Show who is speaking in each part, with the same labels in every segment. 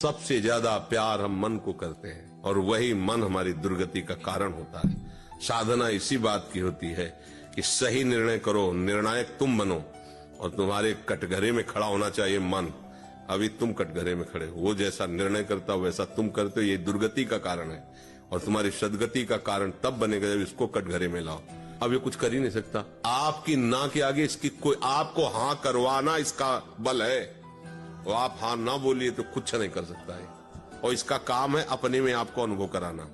Speaker 1: सबसे ज्यादा प्यार हम मन को करते हैं और वही मन हमारी दुर्गति का कारण होता है। साधना इसी बात की होती है कि सही निर्णय करो, निर्णायक तुम बनो और तुम्हारे कटघरे में खड़ा होना चाहिए मन। अभी तुम कटघरे में खड़े हो, वो जैसा निर्णय करता हो वैसा तुम करते हो, ये दुर्गति का कारण है और तुम्हारी सदगति का कारण तब बनेगा जब इसको कटघरे में लाओ। अब ये कुछ कर ही नहीं सकता। आपकी ना के आगे इसकी कोई, आपको हाँ करवाना इसका बल है, और आप हाँ ना बोलिए तो कुछ नहीं कर सकता है। और इसका काम है अपने में आपको अनुभव कराना।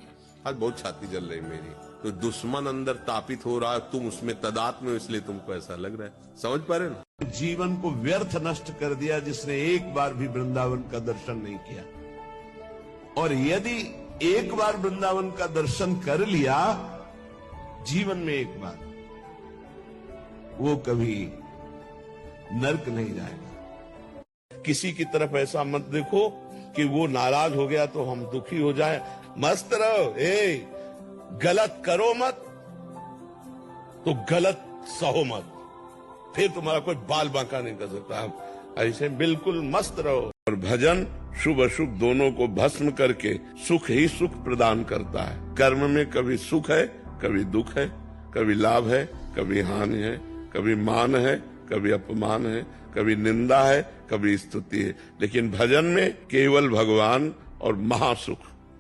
Speaker 1: आज बहुत छाती जल रही मेरी, तो दुश्मन अंदर तापित हो रहा है, तुम उसमें तदात्म में, इसलिए तुमको ऐसा लग रहा है। समझ पा रहे ना?
Speaker 2: जीवन को व्यर्थ नष्ट कर दिया जिसने एक बार भी वृंदावन का दर्शन नहीं किया। और यदि एक बार वृंदावन का दर्शन कर लिया जीवन में एक बार, वो कभी नर्क नहीं जाएगा। किसी की तरफ ऐसा मत देखो कि वो नाराज हो गया तो हम दुखी हो जाएं। मस्त रहो, गलत करो मत तो गलत सहो मत, फिर तुम्हारा कोई बाल बांका नहीं कर सकता। ऐसे बिल्कुल मस्त रहो। और भजन शुभ अशुभ दोनों को भस्म करके सुख ही सुख प्रदान करता है। कर्म में कभी सुख है, कभी दुख है, कभी लाभ है, कभी हानि है, कभी मान है, कभी अपमान है, कभी निंदा है, कभी स्तुति है। लेकिन भजन में केवल भगवान और महासुख।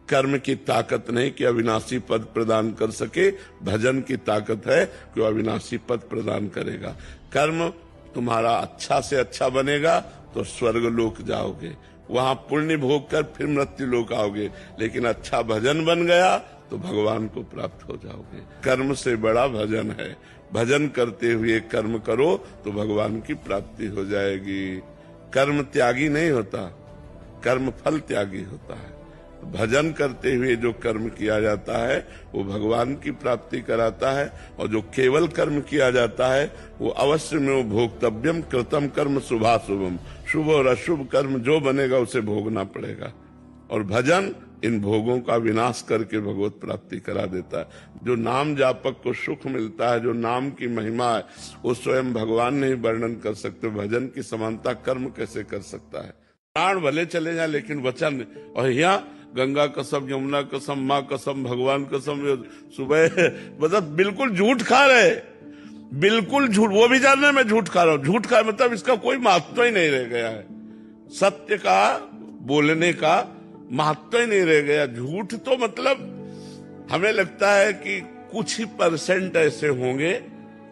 Speaker 2: कर्म की ताकत नहीं कि अविनाशी पद प्रदान कर सके, भजन की ताकत है कि वो अविनाशी पद प्रदान करेगा। कर्म तुम्हारा अच्छा से अच्छा बनेगा तो स्वर्ग लोक जाओगे, वहां पुण्य भोग कर फिर मृत्यु लोक आओगे। लेकिन अच्छा भजन बन गया तो भगवान को प्राप्त हो जाओगे। कर्म से बड़ा भजन है। भजन करते हुए कर्म करो तो भगवान की प्राप्ति हो जाएगी। कर्म त्यागी नहीं होता, कर्म फल त्यागी होता है। भजन करते हुए जो कर्म किया जाता है वो भगवान की प्राप्ति कराता है, और जो केवल कर्म किया जाता है वो अवश्य में वो भोक्तव्यम कृतम कर्म शुभाशुभम। शुभ और अशुभ कर्म जो बनेगा उसे भोगना पड़ेगा। और भजन इन भोगों का विनाश करके भगवत प्राप्ति करा देता है। जो नाम जापक को सुख मिलता है, जो नाम की महिमा है, वो स्वयं भगवान नहीं वर्णन कर सकते। भजन की समानता कर्म कैसे कर सकता है? प्राण भले चले जाए लेकिन वचन, और यहाँ गंगा कसम, यमुना कसम, माँ कसम, भगवान कसम, सुबह मतलब बिल्कुल झूठ खा रहे, बिल्कुल झूठ। वो भी जानने में झूठ खा रहा हूं। झूठ खा मतलब इसका कोई महत्व ही नहीं रह गया है। सत्य का बोलने का महत्व ही नहीं रह गया। झूठ तो मतलब हमें लगता है कि कुछ ही % ऐसे होंगे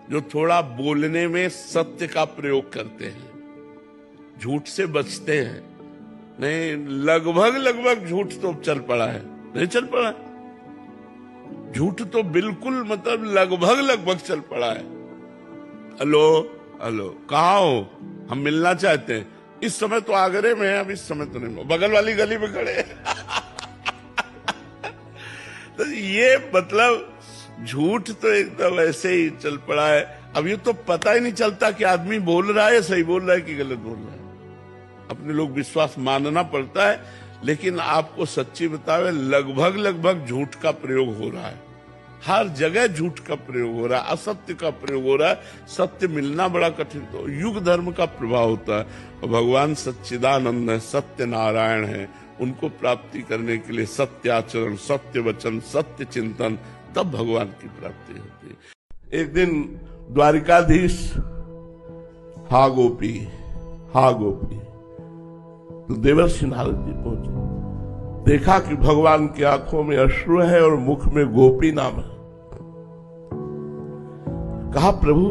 Speaker 2: जो थोड़ा बोलने में सत्य का प्रयोग करते हैं, झूठ से बचते हैं। नहीं, लगभग झूठ तो चल पड़ा है, नहीं चल पड़ा। झूठ तो बिल्कुल मतलब लगभग चल पड़ा है। हेलो हेलो, कहाँ हो? हम मिलना चाहते हैं। इस समय तो आगरे में है, अब इस समय तो नहीं, बगल वाली गली में खड़े तो ये मतलब झूठ तो एकदम ऐसे ही चल पड़ा है। अब ये तो पता ही नहीं चलता कि आदमी बोल रहा है, सही बोल रहा है कि गलत बोल रहा है। अपने लोग विश्वास मानना पड़ता है, लेकिन आपको सच्ची बतावे लगभग झूठ का प्रयोग हो रहा है। हर जगह झूठ का प्रयोग हो रहा है, असत्य का प्रयोग हो रहा है। सत्य मिलना बड़ा कठिन, तो युग धर्म का प्रभाव होता है। और भगवान सच्चिदानंद है, सत्य नारायण है। उनको प्राप्ति करने के लिए सत्य आचरण, सत्य वचन, सत्य चिंतन, तब भगवान की प्राप्ति होती है। एक दिन द्वारिकाधीश हा गोपी तो देवर्षि नारद जी पहुंचे, देखा कि भगवान की आंखों में अश्रु है और मुख में गोपी नाम है। कहा, प्रभु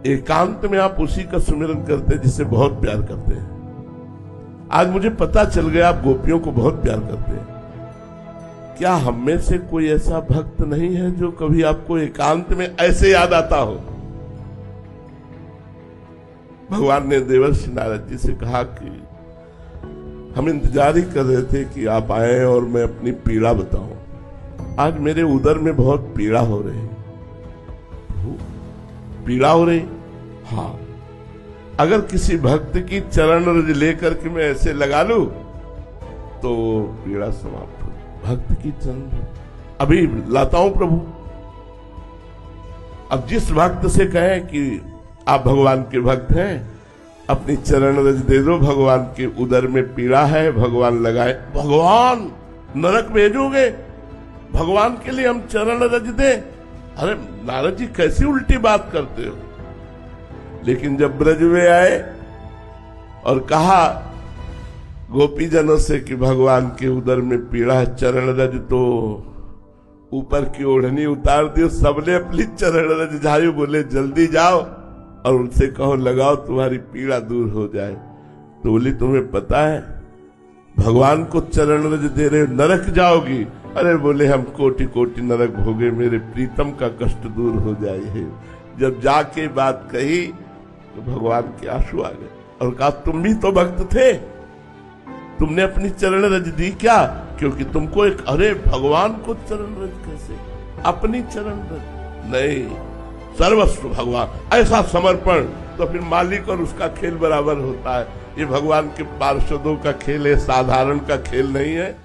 Speaker 2: एकांत में आप उसी का सुमिरन करते हैं जिसे बहुत प्यार करते हैं। आज मुझे पता चल गया आप गोपियों को बहुत प्यार करते हैं। क्या हम में से कोई ऐसा भक्त नहीं है जो कभी आपको एकांत में ऐसे याद आता हो? भगवान ने देवर्षि नारद जी से कहा कि हम इंतजार ही कर रहे थे कि आप आए और मैं अपनी पीड़ा बताऊं। आज मेरे उदर में बहुत पीड़ा हो रही है। पीड़ा हो रही? हाँ। अगर किसी भक्त की चरण रज लेकर के मैं ऐसे लगा लूं तो पीड़ा समाप्त हो। भक्त की चरण अभी लाता हूं प्रभु। अब जिस भक्त से कहें कि आप भगवान के भक्त हैं, अपनी चरण रज दे दो, भगवान के उदर में पीड़ा है, भगवान लगाए। भगवान नरक भेजोगे, भगवान के लिए हम चरण रज दे? अरे नारद जी कैसी उल्टी बात करते हो। लेकिन जब ब्रज में आए और कहा गोपीजनों से कि भगवान के उदर में पीड़ा है, चरण रज, तो ऊपर की ओढ़नी उतार दी, सबने अपनी चरण रज झाड़ी, बोले जल्दी जाओ और उनसे कहो लगाओ तुम्हारी पीड़ा दूर हो जाए। तो बोली तुम्हें पता है भगवान को चरण रज दे रहे, नरक जाओगी? अरे बोले हम कोटि कोटि नरक भोगे, मेरे प्रीतम का कष्ट दूर हो जाए। जब जाके बात कही तो भगवान के आंसू आ गए और कहा तुम भी तो भक्त थे, तुमने अपनी चरण रज दी क्या? क्योंकि तुमको एक, अरे भगवान को चरण रज कैसे, अपनी चरण रज नहीं, सर्वस्व भगवान, ऐसा समर्पण तो फिर मालिक और उसका खेल बराबर होता है। ये भगवान के पार्षदों का खेल है, साधारण का खेल नहीं है।